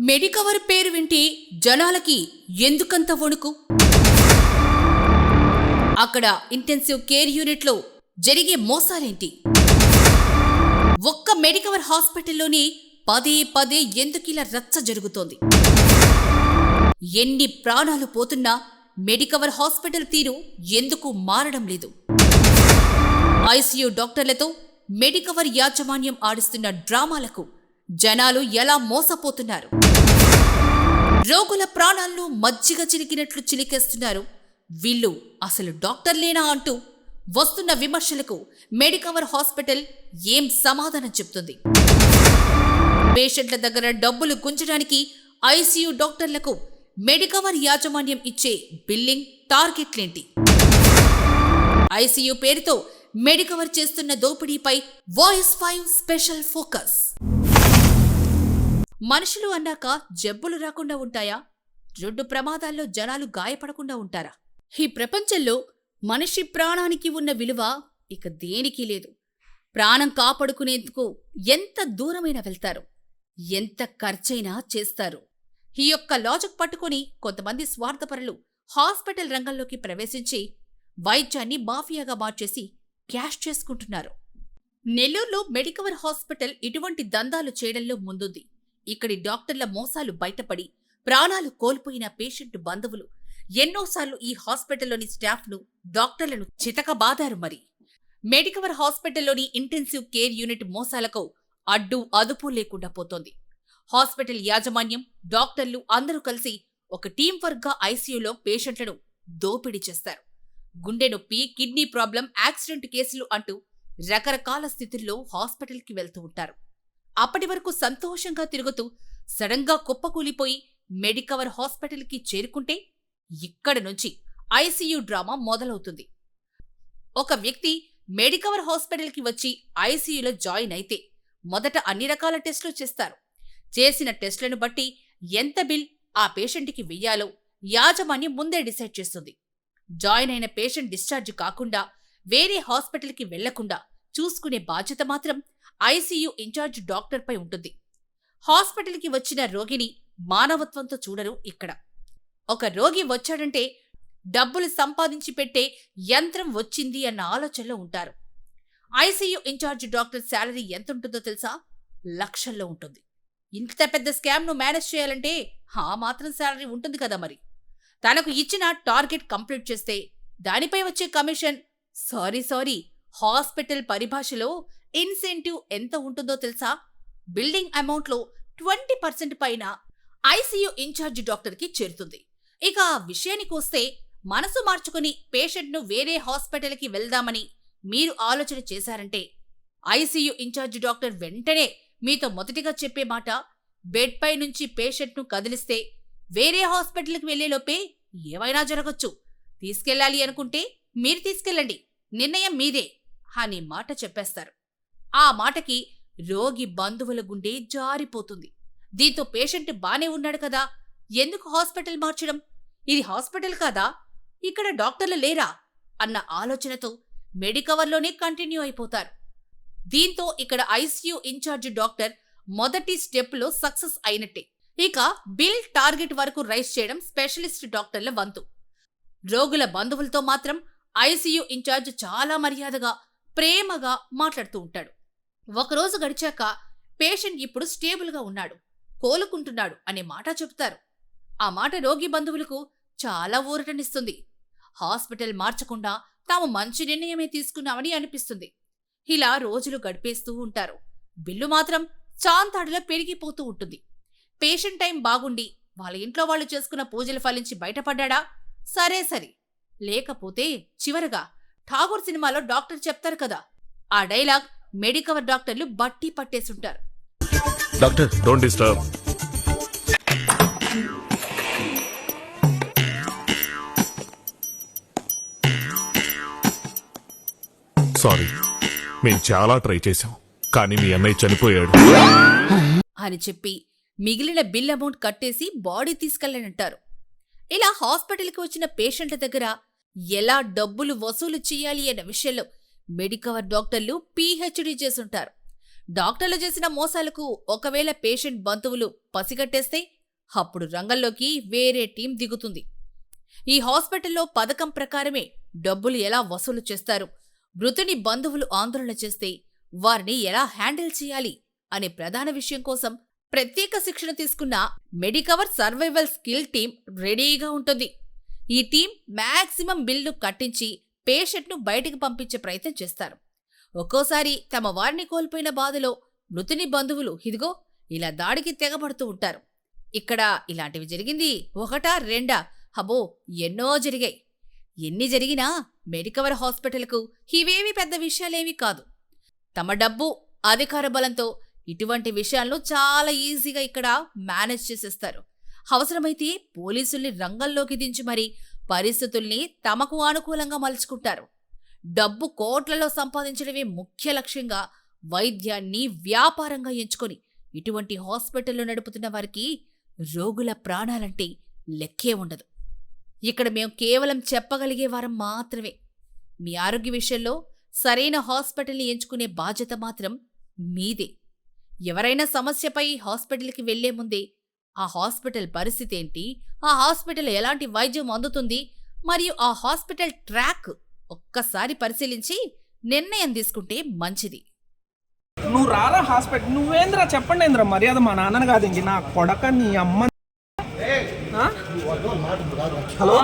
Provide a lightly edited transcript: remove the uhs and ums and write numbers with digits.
Medicover పేరు వింటే జనాలకి ఎందుకంత వణుకు? అక్కడ ఇంటెన్సివ్ కేర్ యూనిట్లో జరిగే మోసాలేంటి? ఒక్క మెడికవర్ హాస్పిటల్లోనే పదే పదే ఎందుకిలా రచ్చ జరుగుతోంది? ఎన్ని ప్రాణాలు పోతున్నా మెడికవర్ హాస్పిటల్ తీరు ఎందుకు మారడం లేదు? ఐసీయూ డాక్టర్లతో మెడికవర్ యాజమాన్యం ఆడిస్తున్న డ్రామాలకు జనాలు ఎలా మోసపోతున్నారు? రోగుల ప్రాణాలను మజ్జిగ చిలికినట్లు చిలికేస్తున్నారు. వీళ్ళు అసలు డాక్టర్లేనా అంటూ వస్తున్న విమర్శలకు మెడికవర్ హాస్పిటల్ ఏం సమాధానం చెప్తుంది? పేషెంట్ల దగ్గర డబ్బులు గుంజడానికి ఐసీయూ డాక్టర్లకు మెడికవర్ యాజమాన్యం ఇచ్చే బిల్లింగ్ టార్గెట్లేంటి? ఐసీయూ పేరుతో మెడికవర్ చేస్తున్న దోపిడీపై వాయిస్ 5 స్పెషల్ ఫోకస్. మనుషులు అన్నాక జబ్బులు రాకుండా ఉంటాయా? రోడ్డు ప్రమాదాల్లో జనాలు గాయపడకుండా ఉంటారా? ఈ ప్రపంచంలో మనిషి ప్రాణానికి ఉన్న విలువ ఇక దేనికి లేదు. ప్రాణం కాపాడుకునేందుకు ఎంత దూరమైనా వెళ్తారు, ఎంత ఖర్చైనా చేస్తారు. ఈ యొక్క లాజిక్ పట్టుకుని కొంతమంది స్వార్థపరులు హాస్పిటల్ రంగంలోకి ప్రవేశించి వైద్యాన్ని మాఫియాగా మార్చేసి క్యాష్ చేసుకుంటున్నారు. నెల్లూరులో మెడికవర్ హాస్పిటల్ ఇటువంటి దందాలు చేయడంలో ముందుంది. ఇక్కడి డాక్టర్ల మోసాలు బయటపడి ప్రాణాలు కోల్పోయిన పేషెంట్ బంధువులు ఎన్నోసార్లు ఈ హాస్పిటల్లోని స్టాఫ్ను, డాక్టర్లను చితకబాదారు. మరి మెడికవర్ హాస్పిటల్లోని ఇంటెన్సివ్ కేర్ యూనిట్ మోసాలకు అడ్డు అదుపు లేకుండా పోతోంది. హాస్పిటల్ యాజమాన్యం, డాక్టర్లు అందరూ కలిసి ఒక టీం వర్క్గా ఐసీయూలో పేషెంట్లను దోపిడీ చేస్తారు. గుండె నొప్పి, కిడ్నీ ప్రాబ్లం, యాక్సిడెంట్ కేసులు అంటూ రకరకాల స్థితుల్లో హాస్పిటల్కి వెళ్తూ ఉంటారు. అప్పటి వరకు సంతోషంగా తిరుగుతూ సడన్గా కుప్పకూలిపోయి మెడికవర్ హాస్పిటల్కి చేరుకుంటే ఇక్కడ నుంచి ఐసీయూ డ్రామా మొదలవుతుంది. ఒక వ్యక్తి మెడికవర్ హాస్పిటల్కి వచ్చి ఐసీయూలో జాయిన్ అయితే మొదట అన్ని రకాల టెస్టులు చేస్తారు. చేసిన టెస్టులను బట్టి ఎంత బిల్ ఆ పేషెంట్కి వెయ్యాలో యాజమాన్యం ముందే డిసైడ్ చేస్తుంది. జాయిన్ అయిన పేషెంట్ డిశ్చార్జ్ కాకుండా వేరే హాస్పిటల్కి వెళ్లకుండా చూసుకునే బాధ్యత మాత్రం ఐసీయూ ఇన్ఛార్జ్ డాక్టర్పై ఉంటుంది. హాస్పిటల్కి వచ్చిన రోగిని మానవత్వంతో చూడరు ఇక్కడ. ఒక రోగి వచ్చాడంటే డబ్బులు సంపాదించి పెట్టే యంత్రం వచ్చింది అన్న ఆలోచనలో ఉంటారు. ఐసీయూ ఇన్ఛార్జ్ డాక్టర్ శాలరీ ఎంతుంటుందో తెలుసా? లక్షల్లో ఉంటుంది. ఇంత పెద్ద స్కామ్ను మేనేజ్ చేయాలంటే ఆ మాత్రం శాలరీ ఉంటుంది కదా. మరి తనకు ఇచ్చిన టార్గెట్ కంప్లీట్ చేస్తే దానిపై వచ్చే కమిషన్, సారీ హాస్పిటల్ పరిభాషలో ఇన్సెంటివ్ ఎంత ఉంటుందో తెలుసా? బిల్డింగ్ అమౌంట్లో 20% పైన ఐసీయూ ఇన్ఛార్జ్ డాక్టర్కి చేరుతుంది. ఇక ఆ విషయానికి వస్తే మనసు మార్చుకుని పేషెంట్ను వేరే హాస్పిటల్కి వెళ్దామని మీరు ఆలోచన చేశారంటే ఐసీయూ ఇన్ఛార్జ్ డాక్టర్ వెంటనే మీతో మొదటిగా చెప్పే మాట, బెడ్ పై నుంచి పేషెంట్ను కదిలిస్తే వేరే హాస్పిటల్కి వెళ్లేలోపే ఏమైనా జరగచ్చు. తీసుకెళ్లాలి అనుకుంటే మీరు తీసుకెళ్ళండి, నిర్ణయం మీదే అనే మాట చెప్పేస్తారు. ఆ మాటకి రోగి బంధువుల గుండె జారిపోతుంది. దీంతో పేషెంట్ బానే ఉన్నాడు కదా, ఎందుకు హాస్పిటల్ మార్చడం? ఇది హాస్పిటల్ కాదా? ఇక్కడ డాక్టర్లు లేరా అన్న ఆలోచనతో మెడికవర్లోనే కంటిన్యూ అయిపోతారు. దీంతో ఇక్కడ ఐసీయూ ఇన్ఛార్జ్ డాక్టర్ మొదటి స్టెప్లో సక్సెస్ అయినట్టే. ఇక బిల్ టార్గెట్ వరకు రైజ్ చేయడం స్పెషలిస్ట్ డాక్టర్ల వంతు. రోగుల బంధువులతో మాత్రం ఐసీయూ ఇన్ఛార్జ్ చాలా మర్యాదగా, ప్రేమగా మాట్లాడుతూ ఉంటాడు. ఒకరోజు గడిచాక పేషెంట్ ఇప్పుడు స్టేబుల్గా ఉన్నాడు, కోలుకుంటున్నాడు అనే మాట చెబుతారు. ఆ మాట రోగి బంధువులకు చాలా ఊరటనిస్తుంది. హాస్పిటల్ మార్చకుండా తాము మంచి నిర్ణయమే తీసుకున్నామని అనిపిస్తుంది. ఇలా రోజులు గడిపేస్తూ ఉంటారు. బిల్లు మాత్రం చాంతాడులో పెరిగిపోతూ ఉంటుంది. పేషెంట్ టైం బాగుండి వాళ్ళ ఇంట్లో వాళ్ళు చేసుకున్న పూజలు ఫలించి బయటపడ్డా సరే, లేకపోతే చివరగా ఠాగూర్ సినిమాలో డాక్టర్ చెప్తారు కదా, ఆ డైలాగ్ మెడికవర్ డాక్టర్లు బట్టి పట్టేసుంటారు. Doctor don't disturb. సారీ, మేము చాలా ట్రై చేశాం, కానీ మీ అన్నయ్య చనిపోయాడు అని చెప్పి మిగిలిన బిల్ అమౌంట్ కట్టేసి బాడీ తీసుకెళ్లనంటారు. ఇలా హాస్పిటల్కి వచ్చిన పేషెంట్ల దగ్గర ఎలా డబ్బులు వసూలు చేయాలి అన్న విషయంలో మెడికవర్ డాక్టర్లు పీహెచ్డీ చేసుంటారు. డాక్టర్లు చేసిన మోసాలకు ఒకవేళ పేషెంట్ బంధువులు పసిగట్టేస్తే అప్పుడు రంగంలోకి వేరే టీం దిగుతుంది. ఈ హాస్పిటల్లో పథకం ప్రకారమే డబ్బులు ఎలా వసూలు చేస్తారు, మృతుని బంధువులు ఆందోళన చేస్తే వారిని ఎలా హ్యాండిల్ చేయాలి అనే ప్రధాన విషయం కోసం ప్రత్యేక శిక్షణ తీసుకున్న మెడికవర్ సర్వైవల్ స్కిల్ టీం రెడీగా ఉంటుంది. ఈ టీం మ్యాక్సిమం బిల్లు కట్టించి పేషెంట్ను బయటికి పంపించే ప్రయత్నం చేస్తారు. ఒక్కోసారి తమ వారిని కోల్పోయిన బాధలో మృతుని బంధువులు ఇదిగో ఇలా దాడికి తెగబడుతూ ఉంటారు. ఇక్కడ ఇలాంటివి జరిగింది ఒకటా రెండా, అబ్బో ఎన్నో జరిగాయి. ఎన్ని జరిగినా మెడికవర్ హాస్పిటల్కు ఇవేమీ పెద్ద విషయాలేమీ కాదు. తమ డబ్బు, అధికార బలంతో ఇటువంటి విషయాలను చాలా ఈజీగా ఇక్కడ మేనేజ్ చేసేస్తారు. అవసరమైతే పోలీసుల్ని రంగంలోకి దించి మరీ పరిస్థితుల్ని తమకు అనుకూలంగా మలుచుకుంటారు. డబ్బు కోట్లలో సంపాదించడమే ముఖ్య లక్ష్యంగా వైద్యాన్ని వ్యాపారంగా ఎంచుకొని ఇటువంటి హాస్పిటళ్లు నడుపుతున్న వారికి రోగుల ప్రాణాలంటే లెక్కే ఉండదు. ఇక్కడ మేము కేవలం చెప్పగలిగే వారం మాత్రమే. మీ ఆరోగ్య విషయంలో సరైన హాస్పిటల్ని ఎంచుకునే బాధ్యత మాత్రం మీదే. ఎవరైనా సమస్యపై హాస్పిటల్కి వెళ్లే ముందే ఆ హాస్పిటల్ పరిస్థితి ఏంటి, ఆ హాస్పిటల్ ఎలాంటి వైద్యం అందుతుంది, మరియు ఆ హాస్పిటల్ ట్రాక్ ఒక్కసారి పరిశీలించి నిర్ణయం తీసుకుంటే మంచిది. నువ్వు రారా హాస్పిటల్, నువ్వేంద్రా చెప్పండి ఏంద్రా మర్యాద, మా నాన్నని కాదు ఇంక నా కొడక నీ అమ్మ. హలో